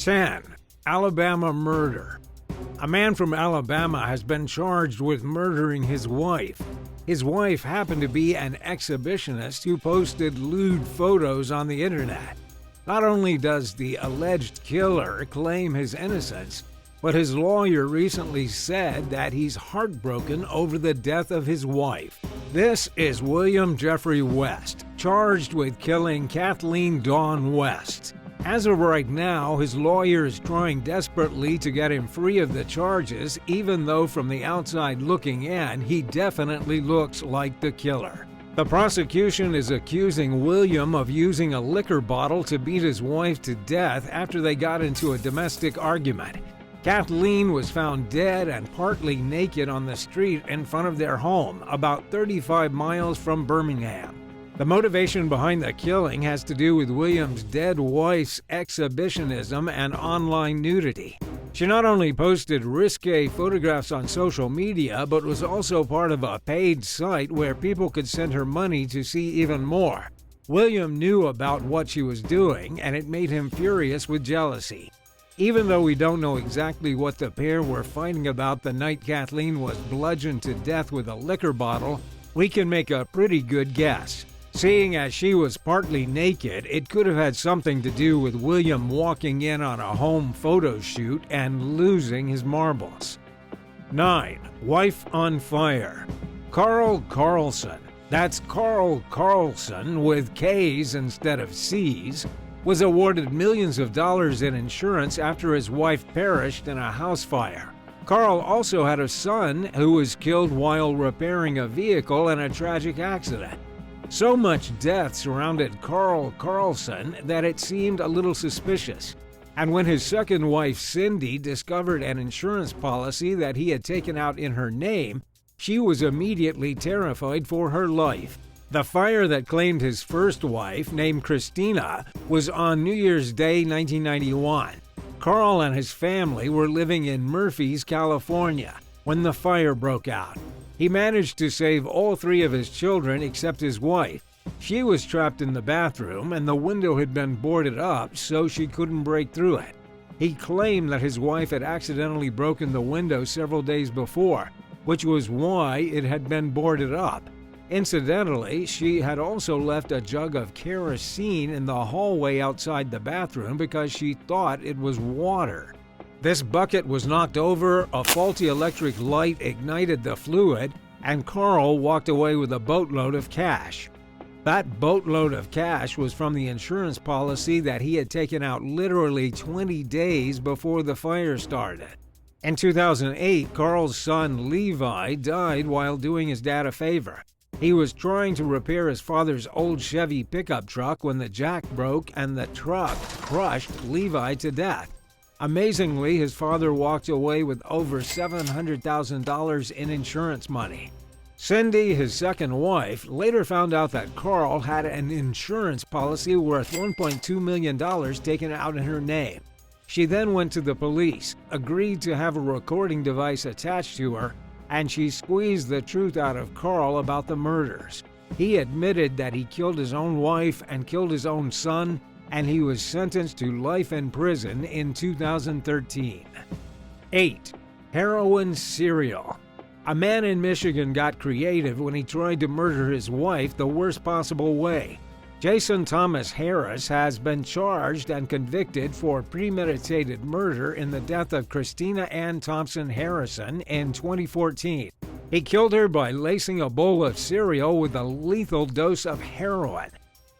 10. Alabama murder. A man from Alabama has been charged with murdering his wife. His wife happened to be an exhibitionist who posted lewd photos on the internet. Not only does the alleged killer claim his innocence, but his lawyer recently said that he's heartbroken over the death of his wife. This is William Jeffrey West, charged with killing Kathleen Dawn West. As of right now, his lawyer is trying desperately to get him free of the charges, even though from the outside looking in, he definitely looks like the killer. The prosecution is accusing William of using a liquor bottle to beat his wife to death after they got into a domestic argument. Kathleen was found dead and partly naked on the street in front of their home, about 35 miles from Birmingham. The motivation behind the killing has to do with William's dead wife's exhibitionism and online nudity. She not only posted risque photographs on social media, but was also part of a paid site where people could send her money to see even more. William knew about what she was doing, and it made him furious with jealousy. Even though we don't know exactly what the pair were fighting about the night Kathleen was bludgeoned to death with a liquor bottle, we can make a pretty good guess. Seeing as she was partly naked, it could have had something to do with William walking in on a home photo shoot and losing his marbles. 9. Wife on fire. Carl Carlson, that's Carl Carlson with K's instead of C's, was awarded millions of dollars in insurance after his wife perished in a house fire. Carl also had a son who was killed while repairing a vehicle in a tragic accident. So much death surrounded Carl Carlson that it seemed a little suspicious. And when his second wife, Cindy, discovered an insurance policy that he had taken out in her name, she was immediately terrified for her life. The fire that claimed his first wife, named Christina, was on New Year's Day 1991. Carl and his family were living in Murphy's, California, when the fire broke out. He managed to save all 3 of his children except his wife. She was trapped in the bathroom and the window had been boarded up so she couldn't break through it. He claimed that his wife had accidentally broken the window several days before, which was why it had been boarded up. Incidentally, she had also left a jug of kerosene in the hallway outside the bathroom because she thought it was water. This bucket was knocked over, a faulty electric light ignited the fluid, and Carl walked away with a boatload of cash. That boatload of cash was from the insurance policy that he had taken out literally 20 days before the fire started. In 2008, Carl's son Levi died while doing his dad a favor. He was trying to repair his father's old Chevy pickup truck when the jack broke and the truck crushed Levi to death. Amazingly, his father walked away with over $700,000 in insurance money. Cindy, his second wife, later found out that Carl had an insurance policy worth $1.2 million taken out in her name. She then went to the police, agreed to have a recording device attached to her, and she squeezed the truth out of Carl about the murders. He admitted that he killed his own wife and killed his own son, and he was sentenced to life in prison in 2013. 8. Heroin serial. A man in Michigan got creative when he tried to murder his wife the worst possible way. Jason Thomas Harris has been charged and convicted for premeditated murder in the death of Christina Ann Thompson Harrison in 2014. He killed her by lacing a bowl of cereal with a lethal dose of heroin.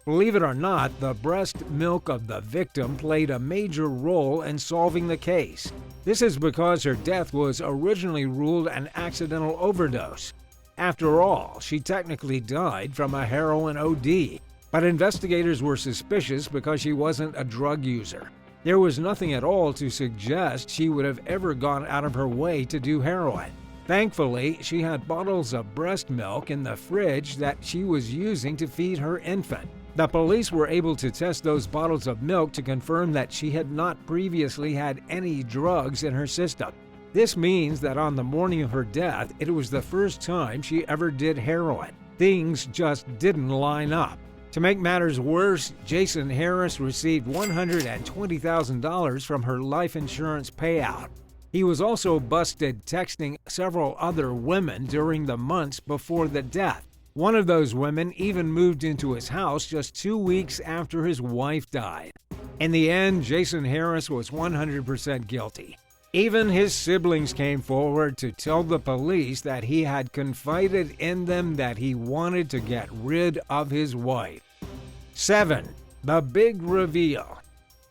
Believe it or not, the breast milk of the victim played a major role in solving the case. This is because her death was originally ruled an accidental overdose. After all, she technically died from a heroin OD, but investigators were suspicious because she wasn't a drug user. There was nothing at all to suggest she would have ever gone out of her way to do heroin. Thankfully, she had bottles of breast milk in the fridge that she was using to feed her infant. The police were able to test those bottles of milk to confirm that she had not previously had any drugs in her system. This means that on the morning of her death, it was the first time she ever did heroin. Things just didn't line up. To make matters worse, Jason Harris received $120,000 from her life insurance payout. He was also busted texting several other women during the months before the death. One of those women even moved into his house just 2 weeks after his wife died. In the end, Jason Harris was 100% guilty. Even his siblings came forward to tell the police that he had confided in them that he wanted to get rid of his wife. 7. The big reveal.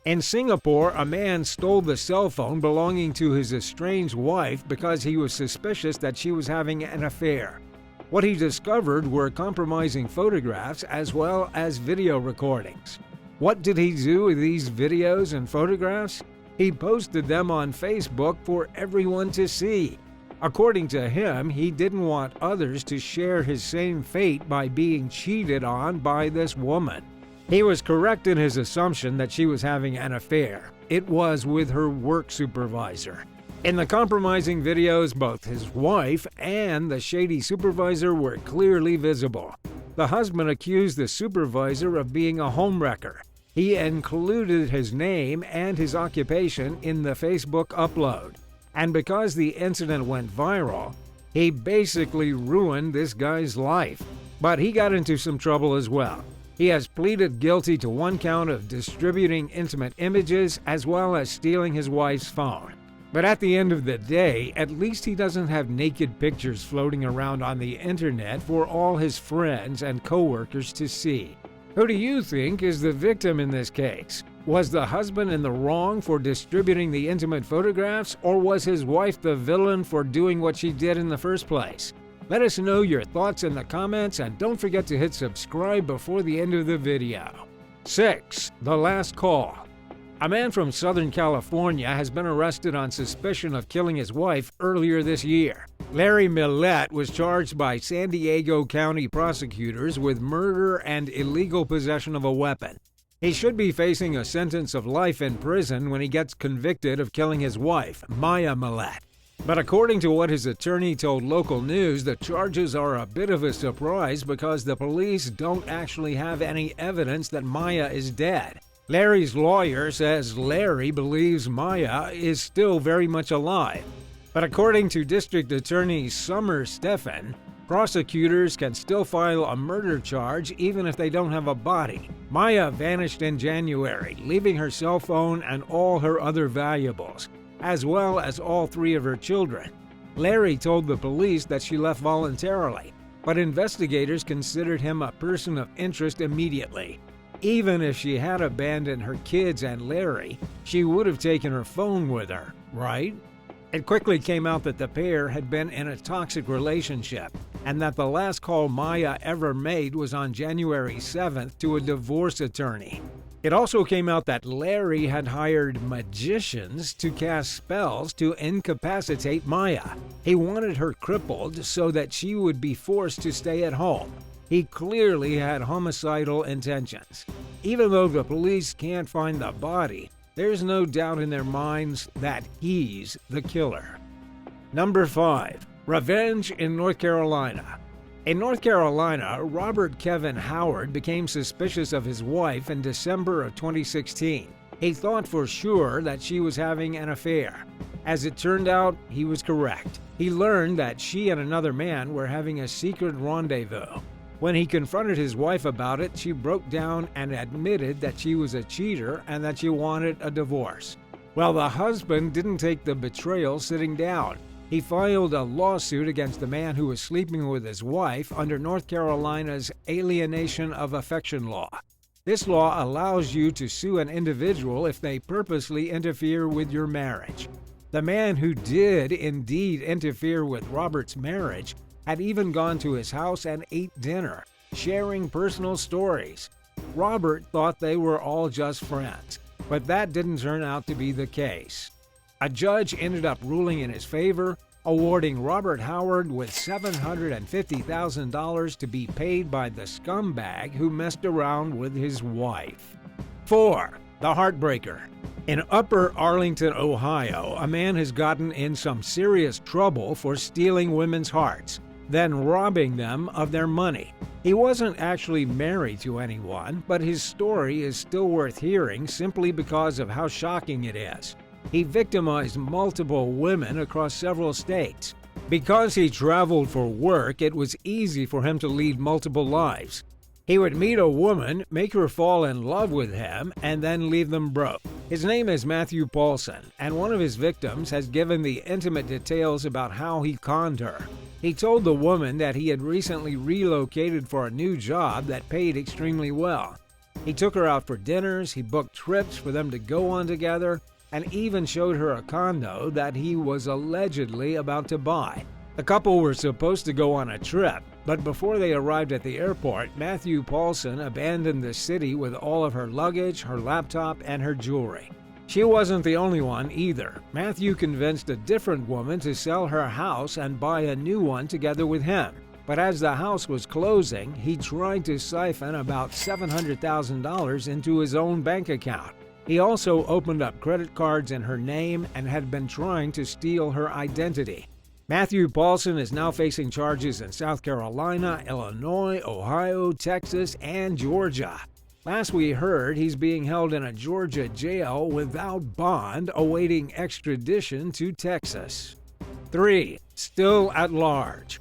In Singapore, a man stole the cell phone belonging to his estranged wife because he was suspicious that she was having an affair. What he discovered were compromising photographs as well as video recordings. What did he do with these videos and photographs? He posted them on Facebook for everyone to see. According to him, he didn't want others to share his same fate by being cheated on by this woman. He was correct in his assumption that she was having an affair. It was with her work supervisor. In the compromising videos, both his wife and the shady supervisor were clearly visible. The husband accused the supervisor of being a homewrecker. He included his name and his occupation in the Facebook upload. And because the incident went viral, he basically ruined this guy's life. But he got into some trouble as well. He has pleaded guilty to one count of distributing intimate images as well as stealing his wife's phone. But at the end of the day, at least he doesn't have naked pictures floating around on the internet for all his friends and coworkers to see. Who do you think is the victim in this case? Was the husband in the wrong for distributing the intimate photographs, or was his wife the villain for doing what she did in the first place? Let us know your thoughts in the comments, and don't forget to hit subscribe before the end of the video. 6. The last call. A man from Southern California has been arrested on suspicion of killing his wife earlier this year. Larry Millette was charged by San Diego County prosecutors with murder and illegal possession of a weapon. He should be facing a sentence of life in prison when he gets convicted of killing his wife, Maya Millette. But according to what his attorney told local news, the charges are a bit of a surprise because the police don't actually have any evidence that Maya is dead. Larry's lawyer says Larry believes Maya is still very much alive. But according to District Attorney Summer Stephan, prosecutors can still file a murder charge even if they don't have a body. Maya vanished in January, leaving her cell phone and all her other valuables, as well as all 3 of her children. Larry told the police that she left voluntarily, but investigators considered him a person of interest immediately. Even if she had abandoned her kids and Larry, she would have taken her phone with her, right? It quickly came out that the pair had been in a toxic relationship, and that the last call Maya ever made was on January 7th to a divorce attorney. It also came out that Larry had hired magicians to cast spells to incapacitate Maya. He wanted her crippled so that she would be forced to stay at home. He clearly had homicidal intentions. Even though the police can't find the body, there's no doubt in their minds that he's the killer. Number 5. Revenge in North Carolina. In North Carolina, Robert Kevin Howard became suspicious of his wife in December of 2016. He thought for sure that she was having an affair. As it turned out, he was correct. He learned that she and another man were having a secret rendezvous. When he confronted his wife about it, she broke down and admitted that she was a cheater and that she wanted a divorce. Well, the husband didn't take the betrayal sitting down. He filed a lawsuit against the man who was sleeping with his wife under North Carolina's alienation of affection law. This law allows you to sue an individual if they purposely interfere with your marriage. The man who did indeed interfere with Robert's marriage had even gone to his house and ate dinner, sharing personal stories. Robert thought they were all just friends, but that didn't turn out to be the case. A judge ended up ruling in his favor, awarding Robert Howard with $750,000 to be paid by the scumbag who messed around with his wife. 4. The Heartbreaker. In Upper Arlington, Ohio, a man has gotten in some serious trouble for stealing women's hearts. then robbing them of their money. He wasn't actually married to anyone, but his story is still worth hearing simply because of how shocking it is. He victimized multiple women across several states. Because he traveled for work, it was easy for him to lead multiple lives. He would meet a woman, make her fall in love with him, and then leave them broke. His name is Matthew Paulson, and one of his victims has given the intimate details about how he conned her. He told the woman that he had recently relocated for a new job that paid extremely well. He took her out for dinners, he booked trips for them to go on together, and even showed her a condo that he was allegedly about to buy. The couple were supposed to go on a trip, but before they arrived at the airport, Matthew Paulson abandoned the city with all of her luggage, her laptop, and her jewelry. She wasn't the only one either. Matthew convinced a different woman to sell her house and buy a new one together with him. But as the house was closing, he tried to siphon about $700,000 into his own bank account. He also opened up credit cards in her name and had been trying to steal her identity. Matthew Paulson is now facing charges in South Carolina, Illinois, Ohio, Texas, and Georgia. Last we heard, he's being held in a Georgia jail without bond, awaiting extradition to Texas. 3. Still at large.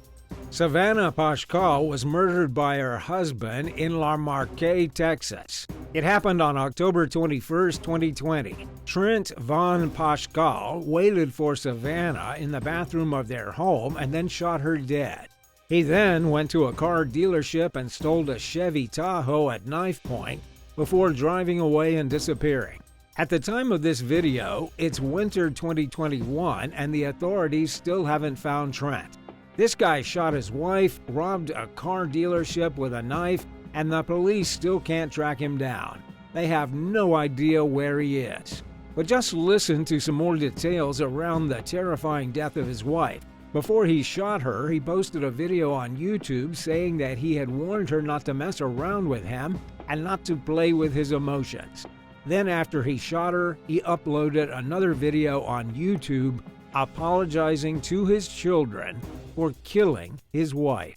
Savannah Pascal was murdered by her husband in La Marque, Texas. It happened on October 21, 2020. Trent Von Pascal waited for Savannah in the bathroom of their home and then shot her dead. He then went to a car dealership and stole a Chevy Tahoe at knife point before driving away and disappearing. At the time of this video, it's winter 2021 and the authorities still haven't found Trent. This guy shot his wife, robbed a car dealership with a knife, and the police still can't track him down. They have no idea where he is. But just listen to some more details around the terrifying death of his wife. Before he shot her, he posted a video on YouTube saying that he had warned her not to mess around with him and not to play with his emotions. Then after he shot her, he uploaded another video on YouTube apologizing to his children for killing his wife.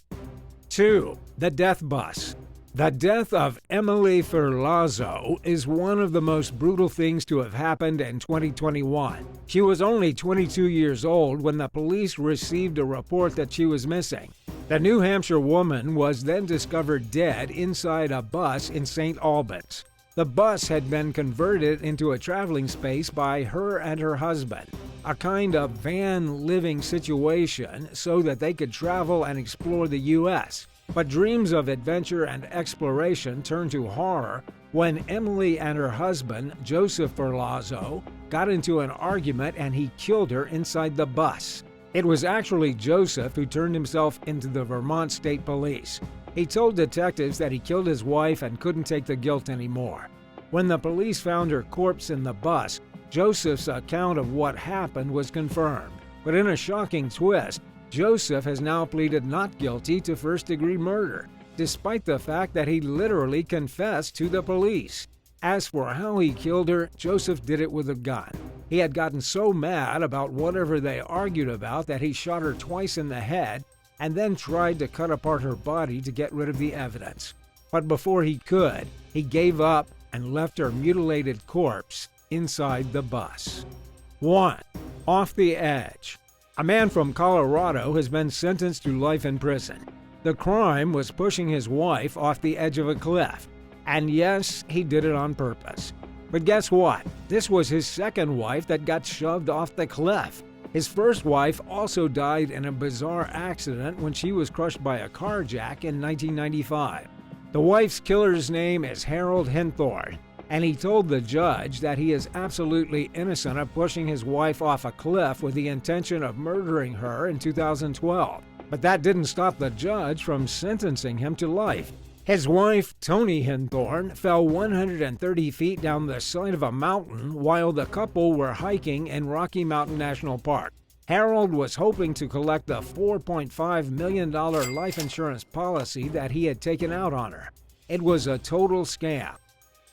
2. The Death Bus. The death of Emily Ferlazzo is one of the most brutal things to have happened in 2021. She was only 22 years old when the police received a report that she was missing. The New Hampshire woman was then discovered dead inside a bus in St. Albans. The bus had been converted into a traveling space by her and her husband, a kind of van living situation so that they could travel and explore the U.S. But dreams of adventure and exploration turned to horror when Emily and her husband, Joseph Ferlazzo, got into an argument and he killed her inside the bus. It was actually Joseph who turned himself into the Vermont State Police. He told detectives that he killed his wife and couldn't take the guilt anymore. When the police found her corpse in the bus, Joseph's account of what happened was confirmed. But in a shocking twist, Joseph has now pleaded not guilty to first-degree murder, despite the fact that he literally confessed to the police. As for how he killed her, Joseph did it with a gun. He had gotten so mad about whatever they argued about that he shot her twice in the head and then tried to cut apart her body to get rid of the evidence. But before he could, he gave up and left her mutilated corpse inside the bus. 1. Off the edge. A man from Colorado has been sentenced to life in prison. The crime was pushing his wife off the edge of a cliff. And yes, he did it on purpose. But guess what? This was his second wife that got shoved off the cliff. His first wife also died in a bizarre accident when she was crushed by a car jack in 1995. The wife's killer's name is Harold Henthorne, and he told the judge that he is absolutely innocent of pushing his wife off a cliff with the intention of murdering her in 2012. But that didn't stop the judge from sentencing him to life. His wife, Toni Henthorne, fell 130 feet down the side of a mountain while the couple were hiking in Rocky Mountain National Park. Harold was hoping to collect the $4.5 million life insurance policy that he had taken out on her. It was a total scam.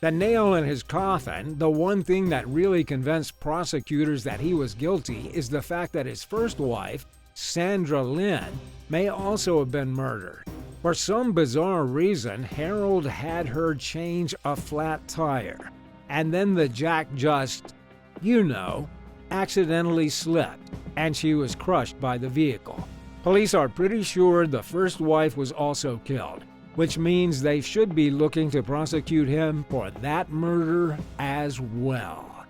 The nail in his coffin, the one thing that really convinced prosecutors that he was guilty, is the fact that his first wife, Sandra Lynn, may also have been murdered. For some bizarre reason, Harold had her change a flat tire, and then the jack just, accidentally slipped, and she was crushed by the vehicle. Police are pretty sure the first wife was also killed, which means they should be looking to prosecute him for that murder as well.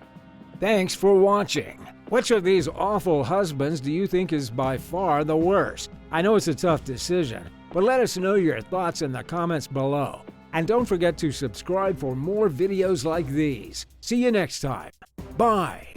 Thanks for watching. Which of these awful husbands do you think is by far the worst? I know it's a tough decision, but let us know your thoughts in the comments below. And don't forget to subscribe for more videos like these. See you next time. Bye.